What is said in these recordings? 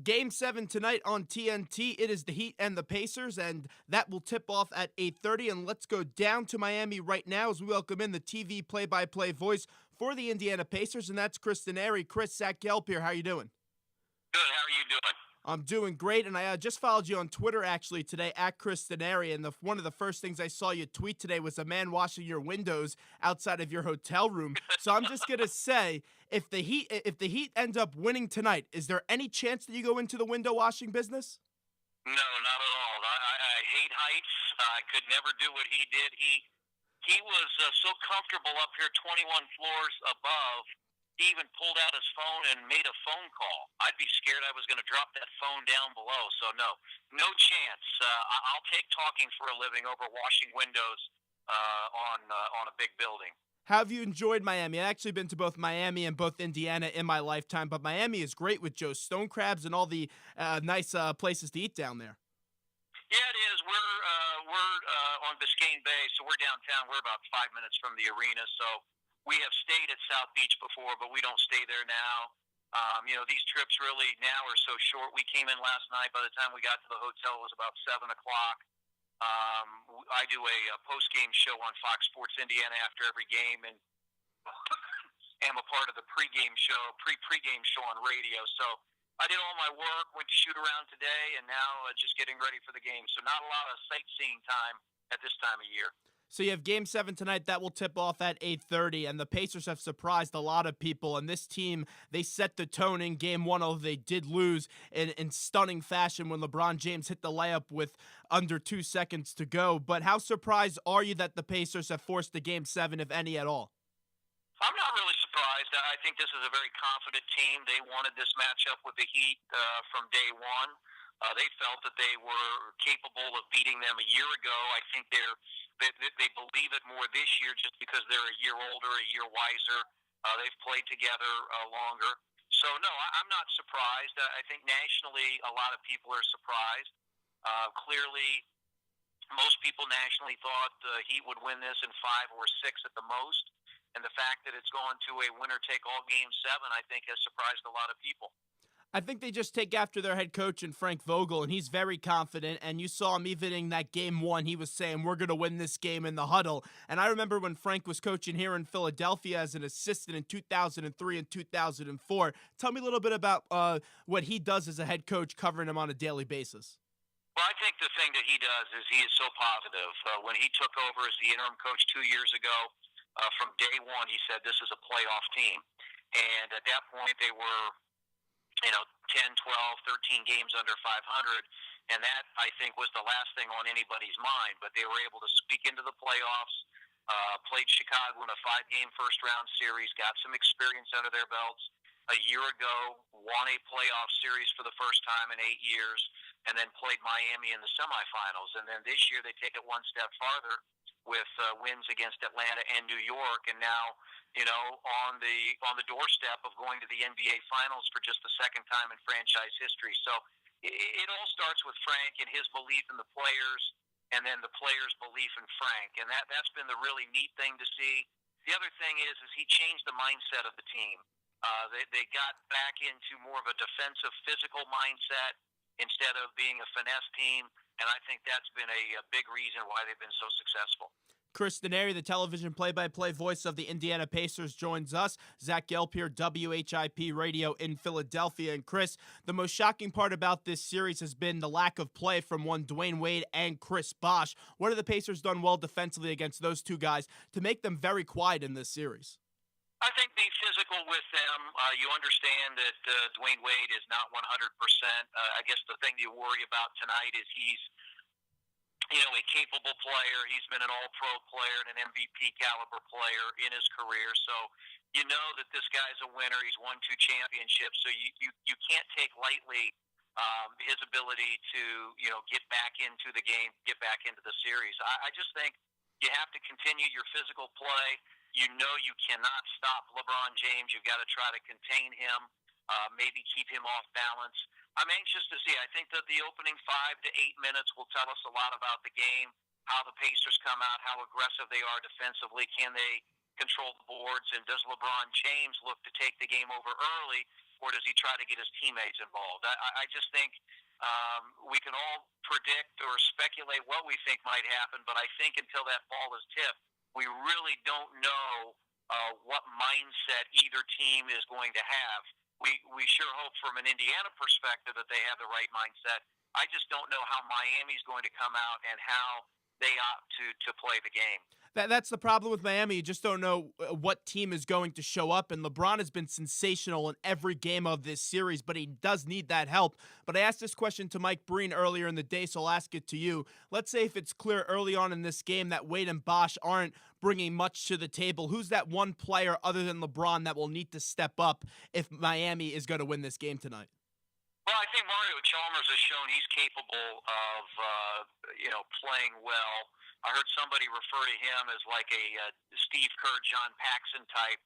Game 7 tonight on TNT. It is the Heat and the Pacers, and that will tip off at 8:30. And let's go down to Miami right now as we welcome in the TV play-by-play voice for the Indiana Pacers, and that's Chris Denari. Chris, Zach Gelb here. How are you doing? Good. How are you doing? I'm doing great, and I just followed you on Twitter actually today at Chris Denari, and one of the first things I saw you tweet today was a man washing your windows outside of your hotel room. So I'm just gonna say, if the Heat end up winning tonight, is there any chance that you go into the window washing business? No, not at all. I hate heights. I could never do what he did. He was so comfortable up here, 21 floors above. He even pulled out his phone and made a phone call. I'd be scared I was going to drop that phone down below. So no chance. I'll take talking for a living over washing windows on a big building. How have you enjoyed Miami? I've actually been to both Miami and both Indiana in my lifetime, but Miami is great with Joe's Stone Crabs and all the nice places to eat down there. Yeah, it is. We're on Biscayne Bay, so we're downtown. We're about 5 minutes from the arena, so we have stayed at South Beach before, but we don't stay there now. These trips really now are so short. We came in last night. By the time we got to the hotel, it was about 7 o'clock. I do a post-game show on Fox Sports Indiana after every game, and am a part of the pregame show on radio. So I did all my work, went to shoot around today, and now just getting ready for the game. So not a lot of sightseeing time at this time of year. So you have Game 7 tonight. That will tip off at 8:30, and the Pacers have surprised a lot of people. And this team, they set the tone in Game 1, although they did lose in stunning fashion when LeBron James hit the layup with under 2 seconds to go. But how surprised are you that the Pacers have forced the Game 7, if any at all? I'm not really surprised. I think this is a very confident team. They wanted this matchup with the Heat from day one. They felt that they were capable of beating them a year ago. I think they believe it more this year just because they're a year older, a year wiser. They've played together longer. So, no, I'm not surprised. I think nationally a lot of people are surprised. Clearly, most people nationally thought the Heat would win this in 5 or 6 at the most. And the fact that it's gone to a winner-take-all Game 7, I think, has surprised a lot of people. I think they just take after their head coach and Frank Vogel, and he's very confident. And you saw him even in that Game 1. He was saying, we're going to win this game in the huddle. And I remember when Frank was coaching here in Philadelphia as an assistant in 2003 and 2004. Tell me a little bit about what he does as a head coach, covering him on a daily basis. Well, I think the thing that he does is he is so positive. When he took over as the interim coach 2 years ago, from day one, he said this is a playoff team. And at that point, they were 10, 12, 13 games under 500, and that, I think, was the last thing on anybody's mind. But they were able to squeak into the playoffs, played Chicago in a 5-game first-round series, got some experience under their belts. A year ago, won a playoff series for the first time in 8 years, and then played Miami in the semifinals. And then this year, they take it one step farther with wins against Atlanta and New York, and now on the doorstep of going to the NBA Finals for just the second time in franchise history. So it all starts with Frank and his belief in the players, and then the players' belief in Frank, and that's been the really neat thing to see. The other thing is he changed the mindset of the team. They got back into more of a defensive, physical mindset instead of being a finesse team, and I think that's been a big reason why they've been so successful. Chris Denari, the television play-by-play voice of the Indiana Pacers, joins us. Zach Gelb here, WHIP Radio in Philadelphia. And Chris, the most shocking part about this series has been the lack of play from one Dwayne Wade and Chris Bosh. What have the Pacers done well defensively against those two guys to make them very quiet in this series? I think be physical with them. You understand that Dwayne Wade is not 100%. I guess the thing you worry about tonight is he's a capable player. He's been an all-pro player and an MVP caliber player in his career. So you know that this guy's a winner. He's won 2 championships. So you can't take lightly his ability to get back into the game, get back into the series. I just think you have to continue your physical play. You cannot stop LeBron James. You've got to try to contain him, maybe keep him off balance. I'm anxious to see. I think that the opening 5 to 8 minutes will tell us a lot about the game, how the Pacers come out, how aggressive they are defensively. Can they control the boards? And does LeBron James look to take the game over early, or does he try to get his teammates involved? I just think we can all predict or speculate what we think might happen, but I think until that ball is tipped, we really don't know what mindset either team is going to have. We sure hope from an Indiana perspective that they have the right mindset. I just don't know how Miami's going to come out and how they opt to play the game. That's the problem with Miami. You just don't know what team is going to show up. And LeBron has been sensational in every game of this series, but he does need that help. But I asked this question to Mike Breen earlier in the day, so I'll ask it to you. Let's say if it's clear early on in this game that Wade and Bosh aren't bringing much to the table, who's that one player other than LeBron that will need to step up if Miami is going to win this game tonight? Well, I think Mario Chalmers has shown he's capable of, playing well. I heard somebody refer to him as like a Steve Kerr, John Paxson type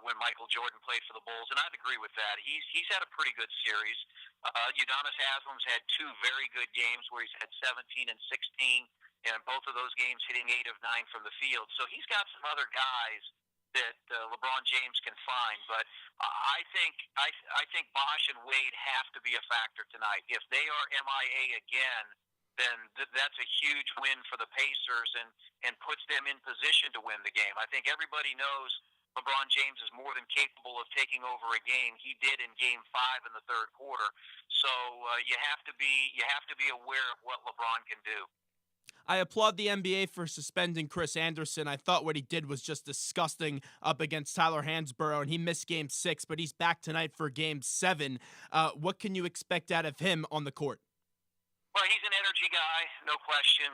when Michael Jordan played for the Bulls, and I'd agree with that. He's had a pretty good series. Udonis Haslam's had two very good games where he's had 17 and 16, and both of those games hitting 8 of 9 from the field. So he's got some other guys that LeBron James can find, but I think Bosh and Wade have to be a factor tonight. If they are MIA again, then that's a huge win for the Pacers and puts them in position to win the game. I think everybody knows LeBron James is more than capable of taking over a game. He did in Game 5 in the third quarter. So you have to be aware of what LeBron can do. I applaud the NBA for suspending Chris Anderson. I thought what he did was just disgusting up against Tyler Hansborough, and he missed Game 6, but he's back tonight for Game 7. What can you expect out of him on the court? Well, he's an energy guy, no question.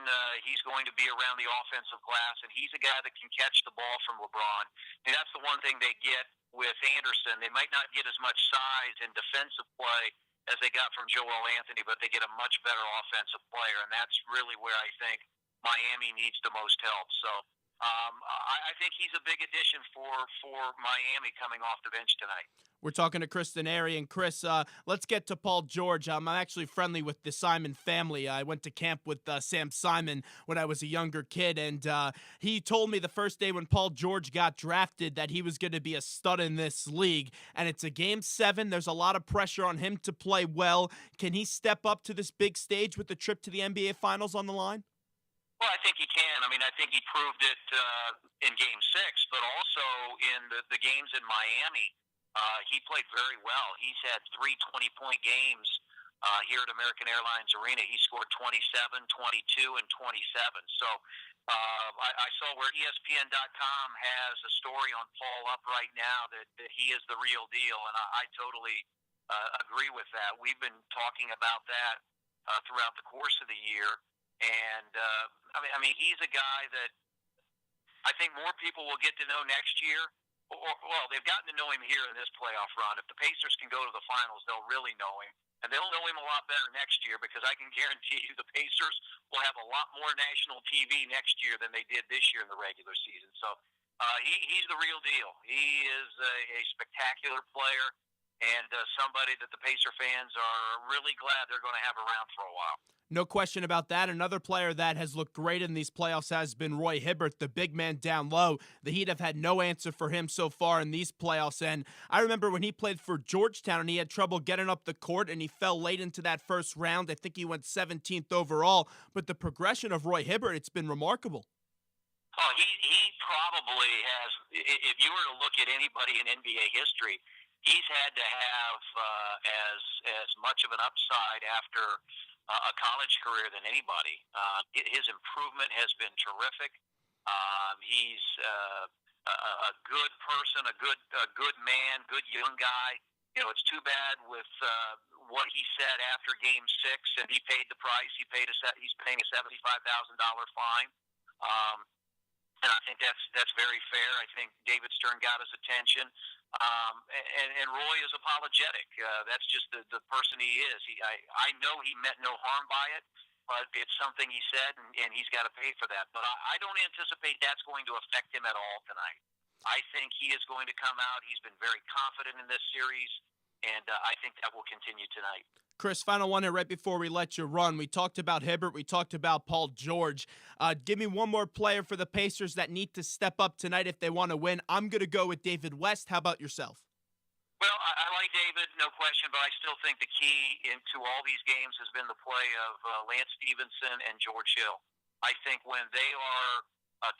He's going to be around the offensive glass, and he's a guy that can catch the ball from LeBron. And that's the one thing they get with Anderson. They might not get as much size in defensive play as they got from Joel Anthony, but they get a much better offensive player, and that's really where I think Miami needs the most help. So I think he's a big addition for Miami coming off the bench tonight. We're talking to Chris Denari. And Chris, let's get to Paul George. I'm actually friendly with the Simon family. I went to camp with Sam Simon when I was a younger kid, and he told me the first day when Paul George got drafted that he was going to be a stud in this league. And it's a Game 7. There's a lot of pressure on him to play well. Can he step up to this big stage with the trip to the NBA Finals on the line? Well, I think he can. I mean, I think he proved it in Game 6, but also in the games in Miami. He played very well. He's had 3 20-point games here at American Airlines Arena. He scored 27, 22, and 27. So I saw where ESPN.com has a story on Paul up right now that he is the real deal, and I totally agree with that. We've been talking about that throughout the course of the year. And I mean, he's a guy that I think more people will get to know next year. Well, they've gotten to know him here in this playoff run. If the Pacers can go to the finals, they'll really know him, and they'll know him a lot better next year because I can guarantee you the Pacers will have a lot more national TV next year than they did this year in the regular season. So he's the real deal. He is a spectacular player and somebody that the Pacer fans are really glad they're going to have around for a while. No question about that. Another player that has looked great in these playoffs has been Roy Hibbert, the big man down low. The Heat have had no answer for him so far in these playoffs. And I remember when he played for Georgetown and he had trouble getting up the court and he fell late into that first round. I think he went 17th overall. But the progression of Roy Hibbert, it's been remarkable. Oh, he probably has, if you were to look at anybody in NBA history, he's had to have as much of an upside after a college career than anybody. His improvement has been terrific. He's a good person, a good man, good young guy. You know, it's too bad with what he said after Game 6, and he paid the price. He's paying a $75,000 fine. And I think that's very fair. I think David Stern got his attention. And Roy is apologetic. That's just the person he is. I know he meant no harm by it, but it's something he said, and he's got to pay for that. But I don't anticipate that's going to affect him at all tonight. I think he is going to come out. He's been very confident in this series, and I think that will continue tonight. Chris, final one here right before we let you run. We talked about Hibbert. We talked about Paul George. Give me one more player for the Pacers that need to step up tonight if they want to win. I'm going to go with David West. How about yourself? Well, I like David, no question, but I still think the key into all these games has been the play of Lance Stevenson and George Hill. I think when they are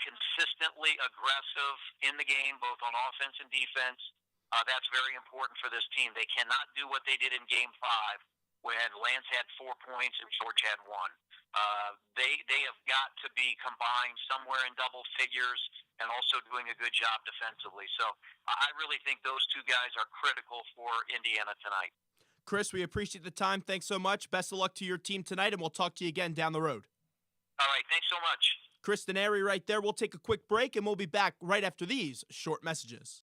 consistently aggressive in the game, both on offense and defense, that's very important for this team. They cannot do what they did in Game 5 when Lance had 4 points and George had 1. They have got to be combined somewhere in double figures and also doing a good job defensively. So I really think those two guys are critical for Indiana tonight. Chris, we appreciate the time. Thanks so much. Best of luck to your team tonight, and we'll talk to you again down the road. All right, thanks so much. Chris Denari right there. We'll take a quick break, and we'll be back right after these short messages.